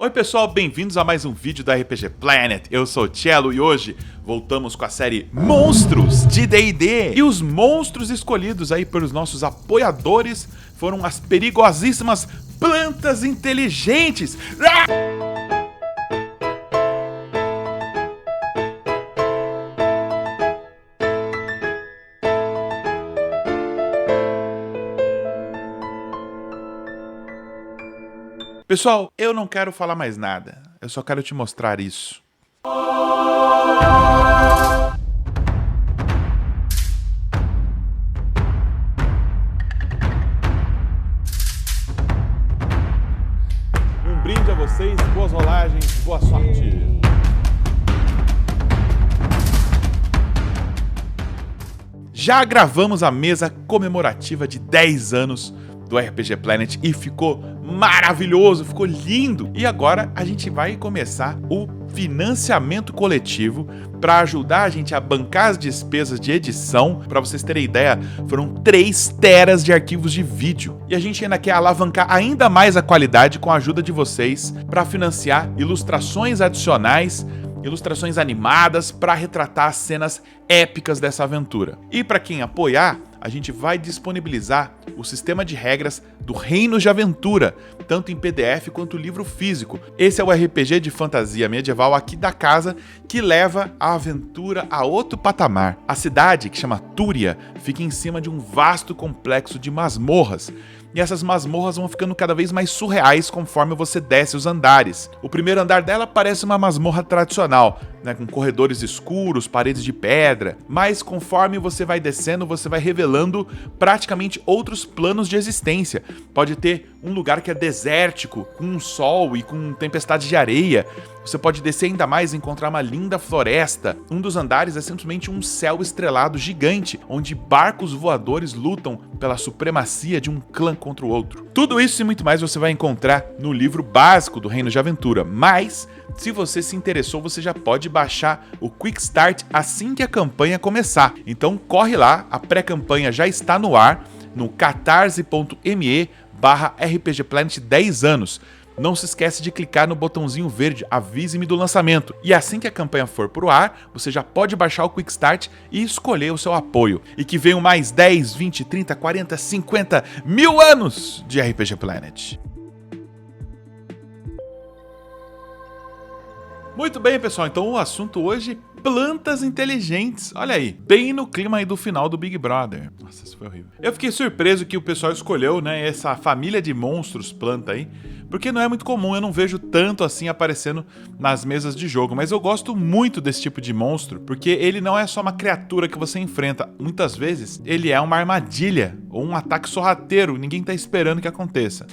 Oi pessoal, bem-vindos a mais um vídeo da RPG Planet. Eu sou o Cello e hoje voltamos com a série Monstros de D&D. E os monstros escolhidos aí pelos nossos apoiadores foram as perigosíssimas plantas inteligentes. Pessoal, eu não quero falar mais nada, eu só quero te mostrar isso. Um brinde a vocês, boas rolagens, boa sorte. Já gravamos a mesa comemorativa de 10 anos do RPG Planet e ficou maravilhoso, ficou lindo. E agora a gente vai começar o financiamento coletivo para ajudar a gente a bancar as despesas de edição. Para vocês terem ideia, foram 3 teras de arquivos de vídeo. E a gente ainda quer alavancar ainda mais a qualidade com a ajuda de vocês para financiar ilustrações adicionais, ilustrações animadas para retratar as cenas épicas dessa aventura. E para quem apoiar, a gente vai disponibilizar o sistema de regras do Reinos de Aventura, tanto em PDF quanto livro físico. Esse é o RPG de fantasia medieval aqui da casa que leva a aventura a outro patamar. A cidade, que chama Túria, fica em cima de um vasto complexo de masmorras. E essas masmorras vão ficando cada vez mais surreais conforme você desce os andares. O primeiro andar dela parece uma masmorra tradicional, né, com corredores escuros, paredes de pedra, mas conforme você vai descendo, você vai revelando praticamente outros planos de existência. Pode ter um lugar que é desértico, com um sol e com tempestade de areia. Você pode descer ainda mais e encontrar uma linda floresta. Um dos andares é simplesmente um céu estrelado gigante, onde barcos voadores lutam pela supremacia de um clã contra o outro. Tudo isso e muito mais você vai encontrar no livro básico do Reino de Aventura, mas se você se interessou, você já pode baixar o Quick Start assim que a campanha começar. Então corre lá, a pré-campanha já está no ar, no catarse.me/RPGplanet 10 anos. Não se esquece de clicar no botãozinho verde, avise-me do lançamento. E assim que a campanha for pro ar, você já pode baixar o Quick Start e escolher o seu apoio. E que venham mais 10, 20, 30, 40, 50 mil anos de RPG Planet. Muito bem, pessoal, então o assunto hoje, plantas inteligentes. Olha aí, bem no clima aí do final do Big Brother. Nossa, isso foi horrível. Eu fiquei surpreso que o pessoal escolheu, né, essa família de monstros planta aí, porque não é muito comum, eu não vejo tanto assim aparecendo nas mesas de jogo, mas eu gosto muito desse tipo de monstro, porque ele não é só uma criatura que você enfrenta, muitas vezes ele é uma armadilha ou um ataque sorrateiro, ninguém tá esperando que aconteça.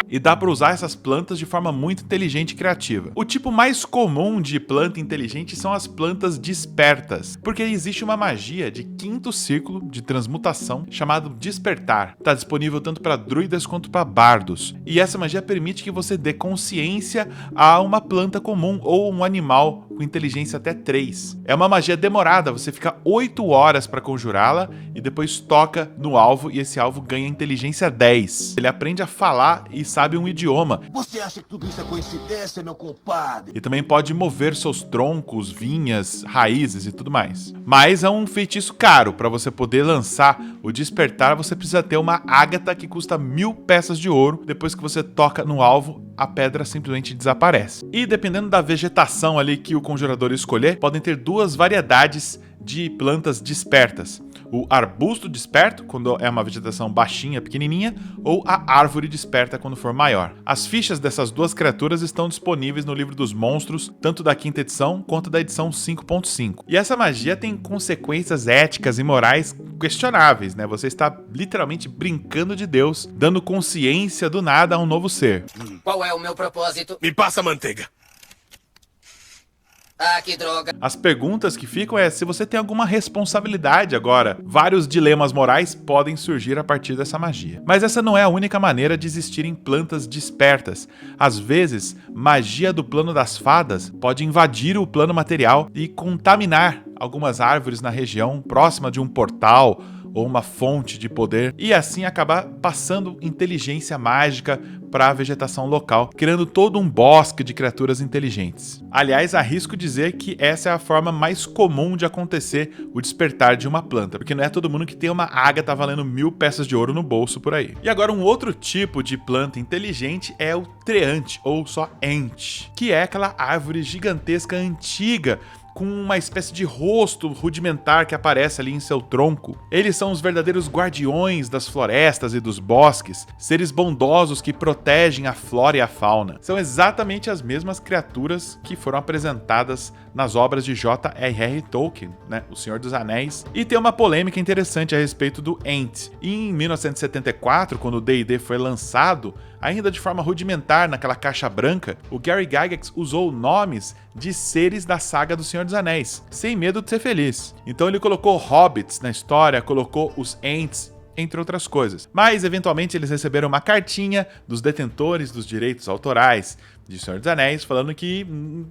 E dá pra usar essas plantas de forma muito inteligente e criativa. O tipo mais comum de planta inteligente são as plantas despertas, porque existe uma magia de 5º círculo de transmutação chamado Despertar. Tá disponível tanto para druidas quanto para bardos. E essa magia permite que você dê consciência a uma planta comum ou um animal com inteligência até 3. É uma magia demorada, você fica 8 horas para conjurá-la e depois toca no alvo e esse alvo ganha inteligência 10. Ele aprende a falar e sabe um idioma. Você acha que tudo isso é coincidência, meu compadre? E também pode mover seus troncos, vinhas, raízes e tudo mais. Mas é um feitiço caro. Para você poder lançar o Despertar, você precisa ter uma ágata que custa 1000 peças de ouro. Depois que você toca no alvo, a pedra simplesmente desaparece. E dependendo da vegetação ali que o conjurador escolher, podem ter 2 variedades de plantas despertas. O arbusto desperto, quando é uma vegetação baixinha, pequenininha, ou a árvore desperta quando for maior. As fichas dessas 2 criaturas estão disponíveis no livro dos monstros, tanto da 5ª edição quanto da edição 5.5. E essa magia tem consequências éticas e morais questionáveis, né? Você está literalmente brincando de Deus, dando consciência do nada a um novo ser. Qual é o meu propósito? Me passa a manteiga. Ah, que droga. As perguntas que ficam é se você tem alguma responsabilidade agora. Vários dilemas morais podem surgir a partir dessa magia. Mas essa não é a única maneira de existirem plantas despertas. Às vezes, magia do plano das fadas pode invadir o plano material e contaminar algumas árvores na região próxima de um portal ou uma fonte de poder, e assim acabar passando inteligência mágica para a vegetação local, criando todo um bosque de criaturas inteligentes. Aliás, arrisco dizer que essa é a forma mais comum de acontecer o despertar de uma planta, porque não é todo mundo que tem uma ágata valendo 1000 peças de ouro no bolso por aí. E agora um outro tipo de planta inteligente é o treante, ou só ent, que é aquela árvore gigantesca antiga, com uma espécie de rosto rudimentar que aparece ali em seu tronco. Eles são os verdadeiros guardiões das florestas e dos bosques, seres bondosos que protegem a flora e a fauna. São exatamente as mesmas criaturas que foram apresentadas nas obras de J.R.R. Tolkien, né, O Senhor dos Anéis. E tem uma polêmica interessante a respeito do Ent. Em 1974, quando o D&D foi lançado, ainda de forma rudimentar naquela caixa branca, o Gary Gygax usou nomes de seres da saga do Senhor dos Anéis, sem medo de ser feliz. Então ele colocou hobbits na história, colocou os Ents, entre outras coisas. Mas, eventualmente, eles receberam uma cartinha dos detentores dos direitos autorais de Senhor dos Anéis, falando que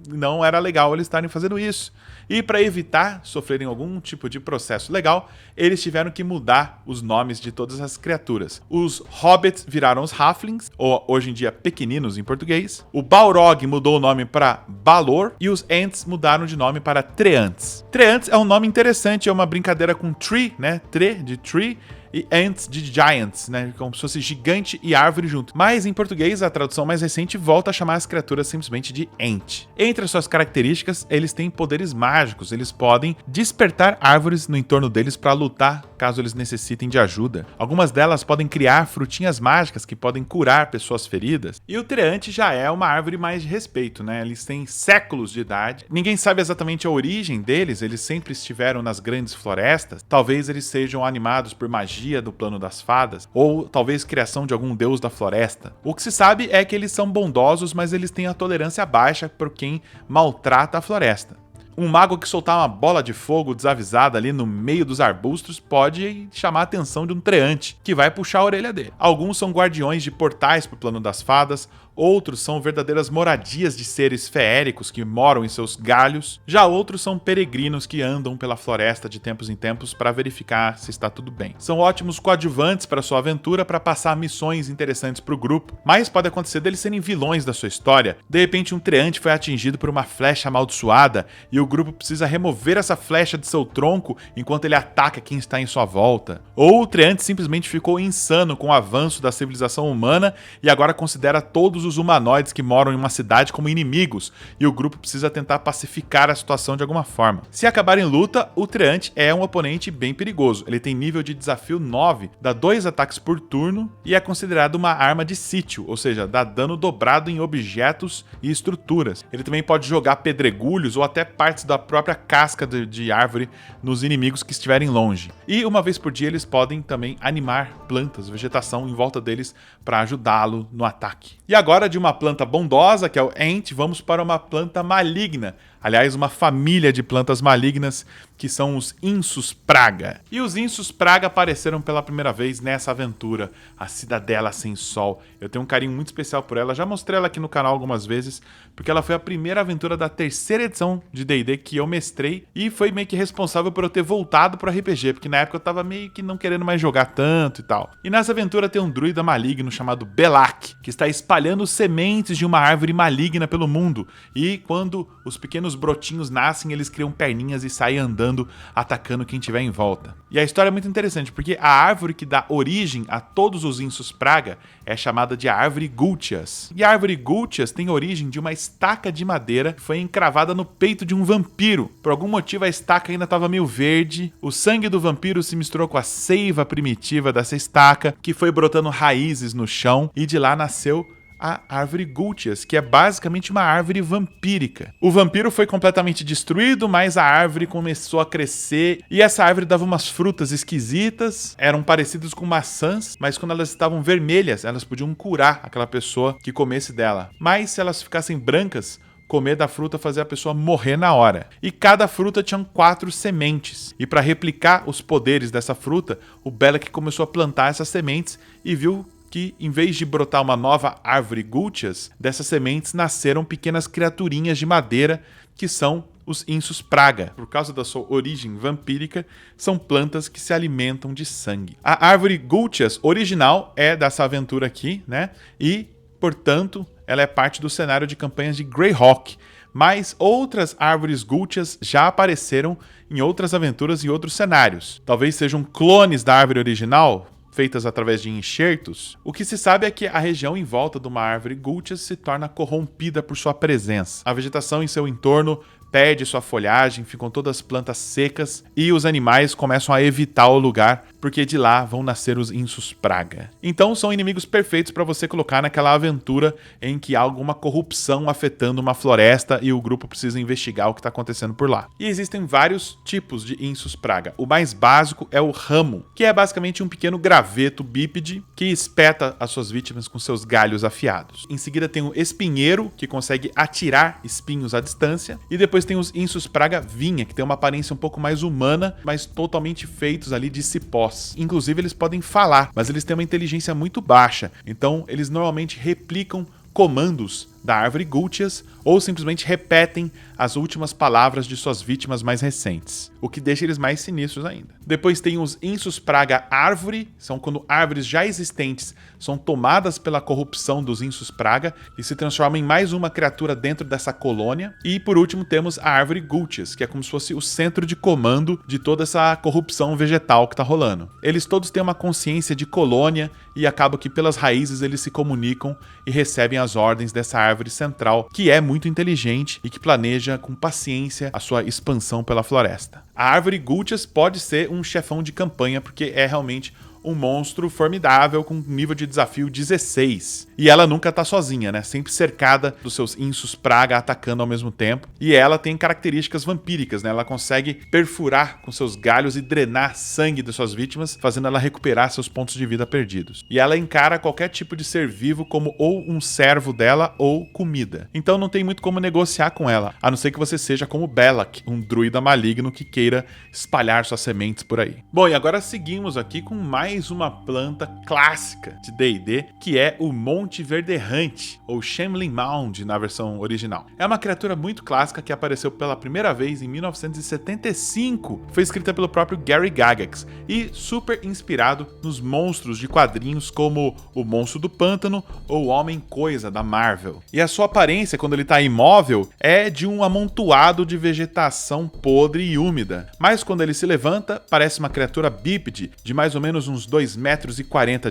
não era legal eles estarem fazendo isso. E para evitar sofrerem algum tipo de processo legal, eles tiveram que mudar os nomes de todas as criaturas. Os hobbits viraram os halflings, ou hoje em dia pequeninos em português. O Balrog mudou o nome para Balor e os Ents mudaram de nome para Treants. Treants é um nome interessante, é uma brincadeira com tree, né? Tre de tree, e ants de giants, né? Como se fosse gigante e árvore junto. Mas em português, a tradução mais recente volta a chamar as criaturas simplesmente de ent. Entre as suas características, eles têm poderes mágicos. Eles podem despertar árvores no entorno deles para lutar caso eles necessitem de ajuda. Algumas delas podem criar frutinhas mágicas que podem curar pessoas feridas. E o treante já é uma árvore mais de respeito, né? Eles têm séculos de idade. Ninguém sabe exatamente a origem deles. Eles sempre estiveram nas grandes florestas. Talvez eles sejam animados por magia do plano das fadas, ou talvez criação de algum deus da floresta. O que se sabe é que eles são bondosos, mas eles têm a tolerância baixa por quem maltrata a floresta. Um mago que soltar uma bola de fogo desavisada ali no meio dos arbustos pode chamar a atenção de um treante, que vai puxar a orelha dele. Alguns são guardiões de portais para o plano das fadas, outros são verdadeiras moradias de seres feéricos que moram em seus galhos, já outros são peregrinos que andam pela floresta de tempos em tempos para verificar se está tudo bem. São ótimos coadjuvantes para sua aventura, para passar missões interessantes para o grupo, mas pode acontecer deles serem vilões da sua história. De repente um treante foi atingido por uma flecha amaldiçoada e o grupo precisa remover essa flecha de seu tronco enquanto ele ataca quem está em sua volta. Ou o treante simplesmente ficou insano com o avanço da civilização humana e agora considera todos os humanoides que moram em uma cidade como inimigos, e o grupo precisa tentar pacificar a situação de alguma forma. Se acabar em luta, o treante é um oponente bem perigoso. Ele tem nível de desafio 9, dá 2 ataques por turno e é considerado uma arma de sítio, ou seja, dá dano dobrado em objetos e estruturas. Ele também pode jogar pedregulhos ou até partes da própria casca de árvore nos inimigos que estiverem longe. E uma vez por dia eles podem também animar plantas, vegetação em volta deles para ajudá-lo no ataque. E agora, de uma planta bondosa, que é o Ent, vamos para uma planta maligna. Aliás, uma família de plantas malignas que são os Insus Praga. E os Insus Praga apareceram pela primeira vez nessa aventura, a Cidadela Sem Sol. Eu tenho um carinho muito especial por ela, já mostrei ela aqui no canal algumas vezes, porque ela foi a primeira aventura da 3ª edição de D&D que eu mestrei e foi meio que responsável por eu ter voltado pro RPG, porque na época eu tava meio que não querendo mais jogar tanto e tal. E nessa aventura tem um druida maligno chamado Belak, que está espalhando sementes de uma árvore maligna pelo mundo, e quando os pequenos brotinhos nascem, eles criam perninhas e saem andando, atacando quem tiver em volta. E a história é muito interessante, porque a árvore que dá origem a todos os Insus Praga é chamada de árvore Gultias. E a árvore Gultias tem origem de uma estaca de madeira que foi encravada no peito de um vampiro. Por algum motivo a estaca ainda estava meio verde, o sangue do vampiro se misturou com a seiva primitiva dessa estaca, que foi brotando raízes no chão, e de lá nasceu a árvore Gultias, que é basicamente uma árvore vampírica. O vampiro foi completamente destruído, mas a árvore começou a crescer, e essa árvore dava umas frutas esquisitas, eram parecidas com maçãs, mas quando elas estavam vermelhas, elas podiam curar aquela pessoa que comesse dela. Mas se elas ficassem brancas, comer da fruta fazia a pessoa morrer na hora. E cada fruta tinha 4 sementes. E para replicar os poderes dessa fruta, o Belak começou a plantar essas sementes e viu que, em vez de brotar uma nova árvore Gultias, dessas sementes nasceram pequenas criaturinhas de madeira que são os insus praga. Por causa da sua origem vampírica, são plantas que se alimentam de sangue. A árvore Gultias original é dessa aventura aqui, né? E, portanto, ela é parte do cenário de campanhas de Greyhawk. Mas outras árvores Gultias já apareceram em outras aventuras e outros cenários. Talvez sejam clones da árvore original, feitas através de enxertos. O que se sabe é que a região em volta de uma árvore Gultias se torna corrompida por sua presença. A vegetação em seu entorno perde sua folhagem, ficam todas as plantas secas e os animais começam a evitar o lugar, porque de lá vão nascer os insus praga. Então são inimigos perfeitos para você colocar naquela aventura em que há alguma corrupção afetando uma floresta e o grupo precisa investigar o que está acontecendo por lá. E existem vários tipos de insus praga. O mais básico é o ramo, que é basicamente um pequeno graveto bípede que espeta as suas vítimas com seus galhos afiados. Em seguida tem o espinheiro, que consegue atirar espinhos à distância, e depois tem os insus praga vinha, que tem uma aparência um pouco mais humana, mas totalmente feitos ali de cipós. Inclusive eles podem falar, mas eles têm uma inteligência muito baixa, então eles normalmente replicam comandos da árvore Gultias ou simplesmente repetem as últimas palavras de suas vítimas mais recentes, o que deixa eles mais sinistros ainda. Depois tem os insus praga árvore, são quando árvores já existentes são tomadas pela corrupção dos insus praga e se transformam em mais uma criatura dentro dessa colônia. E por último temos a árvore Gultias, que é como se fosse o centro de comando de toda essa corrupção vegetal que tá rolando. Eles todos têm uma consciência de colônia e acaba que pelas raízes eles se comunicam e recebem as ordens dessa árvore central, que é muito inteligente e que planeja com paciência a sua expansão pela floresta. A árvore Gultias pode ser um chefão de campanha, porque é realmente um monstro formidável com nível de desafio 16. E ela nunca tá sozinha, né? Sempre cercada dos seus insus praga atacando ao mesmo tempo. E ela tem características vampíricas, né? Ela consegue perfurar com seus galhos e drenar sangue de suas vítimas, fazendo ela recuperar seus pontos de vida perdidos. E ela encara qualquer tipo de ser vivo como ou um servo dela ou comida. Então não tem muito como negociar com ela, a não ser que você seja como Belak, um druida maligno que queira espalhar suas sementes por aí. Bom, e agora seguimos aqui com mais uma planta clássica de D&D, que é o Monte Verderrante, ou Shambling Mound na versão original. É uma criatura muito clássica que apareceu pela primeira vez em 1975, foi escrita pelo próprio Gary Gygax e super inspirado nos monstros de quadrinhos como o Monstro do Pântano ou o Homem-Coisa da Marvel. E a sua aparência, quando ele está imóvel, é de um amontoado de vegetação podre e úmida, mas quando ele se levanta, parece uma criatura bípede de mais ou menos uns 2,40 metros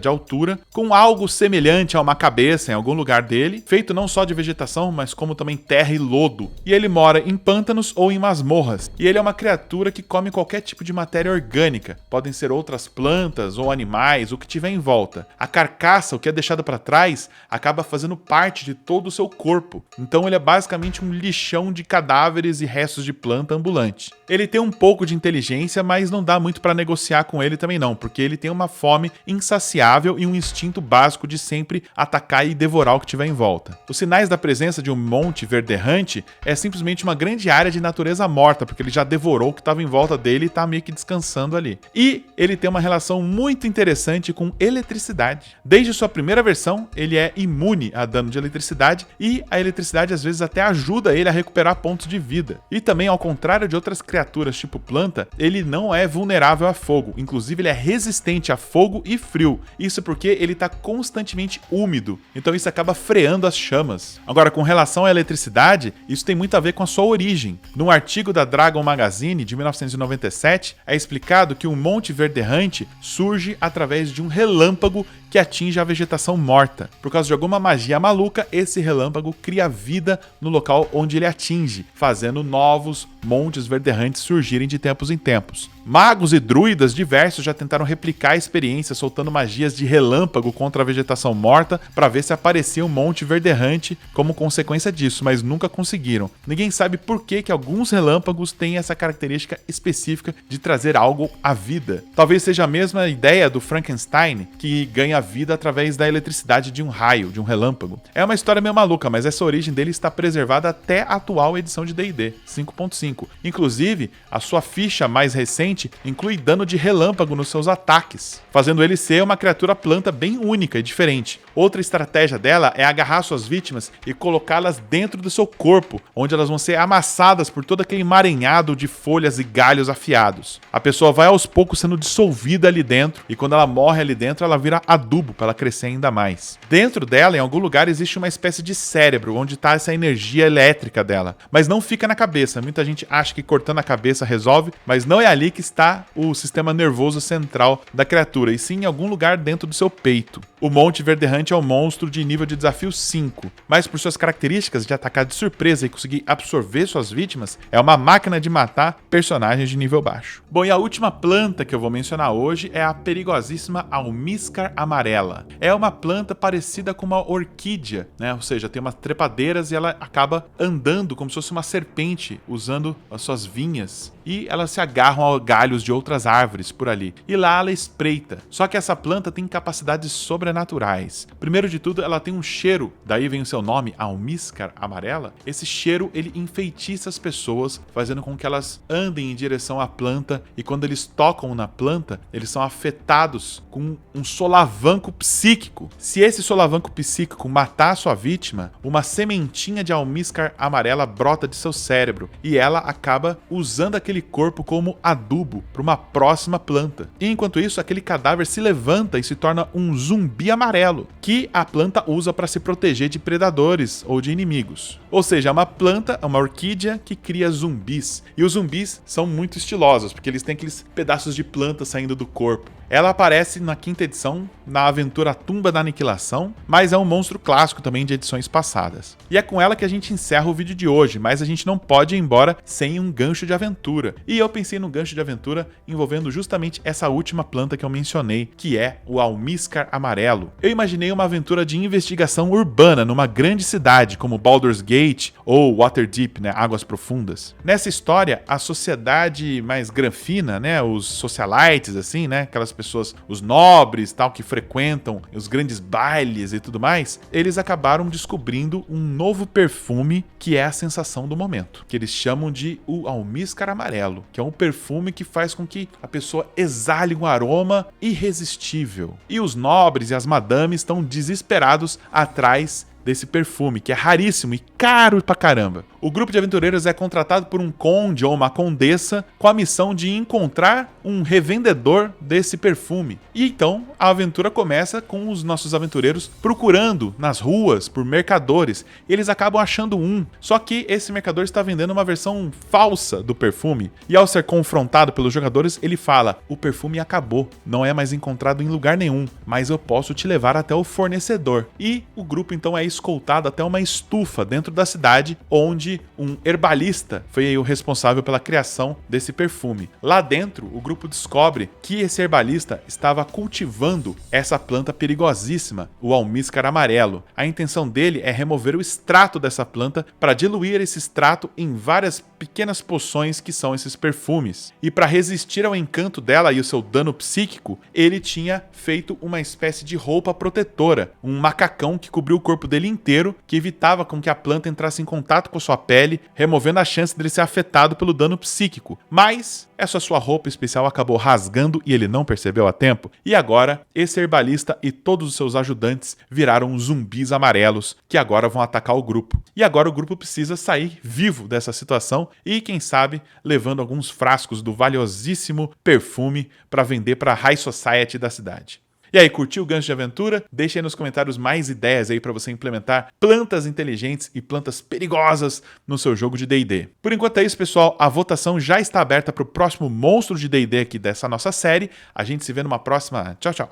de altura, com algo semelhante a uma cabeça em algum lugar dele, feito não só de vegetação, mas como também terra e lodo. E ele mora em pântanos ou em masmorras. E ele é uma criatura que come qualquer tipo de matéria orgânica. Podem ser outras plantas ou animais, o que tiver em volta. A carcaça, o que é deixado para trás, acaba fazendo parte de todo o seu corpo. Então ele é basicamente um lixão de cadáveres e restos de planta ambulante. Ele tem um pouco de inteligência, mas não dá muito para negociar com ele também não, porque ele tem uma fome insaciável e um instinto básico de sempre atacar e devorar o que tiver em volta. Os sinais da presença de um monte verderrante é simplesmente uma grande área de natureza morta, porque ele já devorou o que estava em volta dele e está meio que descansando ali. E ele tem uma relação muito interessante com eletricidade. Desde sua primeira versão, ele é imune a dano de eletricidade e a eletricidade às vezes até ajuda ele a recuperar pontos de vida. E também, ao contrário de outras criaturas tipo planta, ele não é vulnerável a fogo, inclusive ele é resistente a fogo e frio. Isso porque ele está constantemente úmido, então isso acaba freando as chamas. Agora, com relação à eletricidade, isso tem muito a ver com a sua origem. Num artigo da Dragon Magazine de 1997, é explicado que um monte verderrante surge através de um relâmpago que atinge a vegetação morta. Por causa de alguma magia maluca, esse relâmpago cria vida no local onde ele atinge, fazendo novos montes verderrantes surgirem de tempos em tempos. Magos e druidas diversos já tentaram replicar a experiência soltando magias de relâmpago contra a vegetação morta para ver se aparecia um monte verderrante como consequência disso, mas nunca conseguiram. Ninguém sabe por que alguns relâmpagos têm essa característica específica de trazer algo à vida. Talvez seja a mesma ideia do Frankenstein, que ganha vida através da eletricidade de um raio, de um relâmpago. É uma história meio maluca, mas essa origem dele está preservada até a atual edição de D&D 5.5. Inclusive, a sua ficha mais recente inclui dano de relâmpago nos seus ataques, fazendo ele ser uma criatura planta bem única e diferente. Outra estratégia dela é agarrar suas vítimas e colocá-las dentro do seu corpo, onde elas vão ser amassadas por todo aquele emaranhado de folhas e galhos afiados. A pessoa vai aos poucos sendo dissolvida ali dentro, e quando ela morre ali dentro, ela vira adubo para ela crescer ainda mais. Dentro dela, em algum lugar, existe uma espécie de cérebro, onde está essa energia elétrica dela. Mas não fica na cabeça. Muita gente acha que cortando a cabeça resolve, mas não é ali que está o sistema nervoso central da criatura, e sim em algum lugar dentro do seu peito. O Monte Verderrante é um monstro de nível de desafio 5, mas por suas características de atacar de surpresa e conseguir absorver suas vítimas, é uma máquina de matar personagens de nível baixo. Bom, e a última planta que eu vou mencionar hoje é a perigosíssima Almíscar amarela. É uma planta parecida com uma orquídea, né? Ou seja, tem umas trepadeiras e ela acaba andando como se fosse uma serpente, usando as suas vinhas. E elas se agarram a galhos de outras árvores por ali. E lá ela espreita. Só que essa planta tem capacidades sobrenaturais. Primeiro de tudo, ela tem um cheiro, daí vem o seu nome, Almíscar amarela. Esse cheiro, ele enfeitiça as pessoas, fazendo com que elas andem em direção à planta. E quando eles tocam na planta, eles são afetados com um solavanco psíquico. Se esse solavanco psíquico matar a sua vítima, uma sementinha de Almíscar amarela brota de seu cérebro. E ela acaba usando aquele corpo como adubo para uma próxima planta. E enquanto isso, aquele cadáver se levanta e se torna um zumbi amarelo, que a planta usa para se proteger de predadores ou de inimigos. Ou seja, é uma planta, uma orquídea que cria zumbis. E os zumbis são muito estilosos, porque eles têm aqueles pedaços de planta saindo do corpo. Ela aparece na 5ª edição, na aventura Tumba da Aniquilação, mas é um monstro clássico também de edições passadas. E é com ela que a gente encerra o vídeo de hoje, mas a gente não pode ir embora sem um gancho de aventura. E eu pensei no gancho de aventura envolvendo justamente essa última planta que eu mencionei, que é o Almíscar amarelo. Eu imaginei uma aventura de investigação urbana numa grande cidade, como Baldur's Gate ou Waterdeep, né, Águas Profundas. Nessa história, a sociedade mais granfina, né, os socialites, assim, né, aquelas pessoas, os nobres, tal, que frequentam os grandes bailes e tudo mais, eles acabaram descobrindo um novo perfume que é a sensação do momento, que eles chamam de o Almíscar amarelo, que é um perfume que faz com que a pessoa exale um aroma irresistível. E os nobres e as madames estão desesperados atrás desse perfume, que é raríssimo e caro pra caramba. O grupo de aventureiros é contratado por um conde ou uma condessa com a missão de encontrar um revendedor desse perfume. E então a aventura começa com os nossos aventureiros procurando nas ruas por mercadores. E eles acabam achando um, só que esse mercador está vendendo uma versão falsa do perfume. E ao ser confrontado pelos jogadores, ele fala: o perfume acabou, não é mais encontrado em lugar nenhum, mas eu posso te levar até o fornecedor. E o grupo então é escoltado até uma estufa dentro da cidade, onde um herbalista foi o responsável pela criação desse perfume. Lá dentro, o grupo descobre que esse herbalista estava cultivando essa planta perigosíssima, o Almíscar amarelo. A intenção dele é remover o extrato dessa planta para diluir esse extrato em várias pequenas poções que são esses perfumes. E para resistir ao encanto dela e o seu dano psíquico, ele tinha feito uma espécie de roupa protetora, um macacão que cobriu o corpo dele inteiro, que evitava com que a planta entrasse em contato com sua pele, removendo a chance dele ser afetado pelo dano psíquico. Mas essa sua roupa especial acabou rasgando e ele não percebeu a tempo. E agora, esse herbalista e todos os seus ajudantes viraram zumbis amarelos que agora vão atacar o grupo. E agora o grupo precisa sair vivo dessa situação e, quem sabe, levando alguns frascos do valiosíssimo perfume para vender para a High Society da cidade. E aí, curtiu o gancho de aventura? Deixa aí nos comentários mais ideias aí para você implementar plantas inteligentes e plantas perigosas no seu jogo de D&D. Por enquanto é isso, pessoal. A votação já está aberta para o próximo monstro de D&D aqui dessa nossa série. A gente se vê numa próxima. Tchau, tchau.